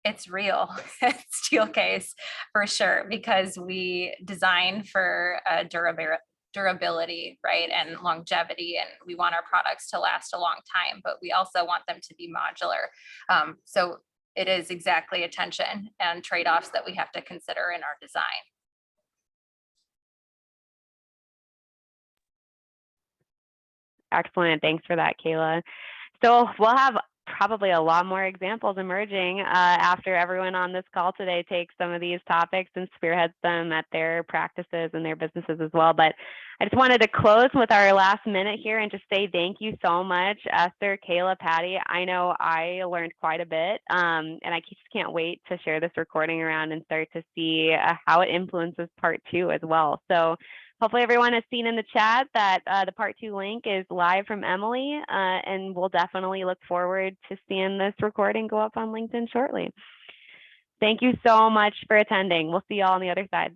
It's real at Steelcase for sure, because we design for durability, right, and longevity, and we want our products to last a long time, but we also want them to be modular. So it is exactly a tension and trade-offs that we have to consider in our design. Excellent. Thanks for that, Kaila. So we'll have probably a lot more examples emerging after everyone on this call today takes some of these topics and spearheads them at their practices and their businesses as well. But I just wanted to close with our last minute here and just say thank you so much, Eszter, Kaila, Patty. I know I learned quite a bit, and I just can't wait to share this recording around and start to see how it influences part 2 as well. So hopefully everyone has seen in the chat that the part 2 link is live from Emily, and we'll definitely look forward to seeing this recording go up on LinkedIn shortly. Thank you so much for attending. We'll see you all on the other side.